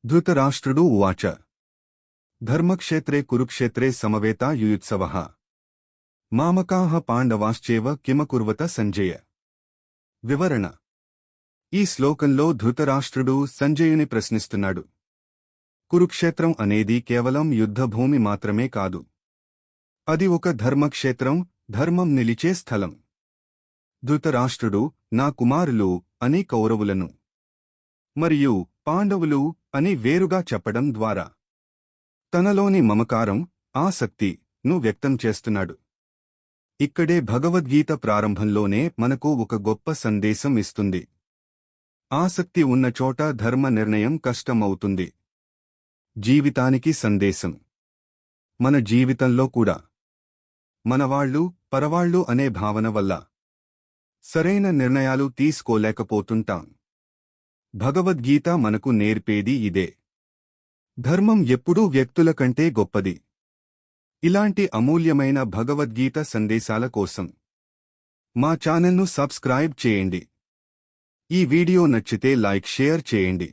ధృతరాష్ట్రుడు ఉవాచ ధర్మక్షేత్రే కురుక్షేత్రే సమవేతా యుయుత్సవః మామకాః పాండవాశ్చేవ కిమకుర్వత సంజయ. వివరణ: ఈ శ్లోకంలో ధృతరాష్ట్రుడు సంజయుని ప్రశ్నిస్తున్నాడు. కురుక్షేత్రం అనేది కేవలం యుద్ధభూమి మాత్రమే కాదు. అది ఒక ధర్మక్షేత్రం, ధర్మం నిలిచే స్థలం. ధృతరాష్ట్రుడు నా కుమారులు అని కౌరవులను, మరియు పాండవులు అని వేరుగా చెప్పడం ద్వారా తనలోని మమకారం, ఆసక్తిను వ్యక్తం చేస్తున్నాడు. ఇక్కడే భగవద్గీత ప్రారంభంలోనే మనకు ఒక గొప్ప సందేశం ఇస్తుంది. ఆసక్తి ఉన్న చోట ధర్మ నిర్ణయం కష్టమవుతుంది. జీవితానికి సందేశం: మన జీవితంలో కూడా మనవాళ్లు, పరవాళ్లు అనే భావన వల్ల సరైన నిర్ణయాలు తీసుకోలేకపోతుంటాం. భగవద్గీత మనకు నేర్పేది ఇదే. ధర్మం ఎప్పుడూ వ్యక్తుల కంటే గొప్పది. ఇలాంటి అమూల్యమైన భగవద్గీత సందేశాల కోసం మా ఛానల్ను సబ్స్క్రైబ్ చేయండి. ఈ వీడియో నచ్చితే లైక్, షేర్ చేయండి.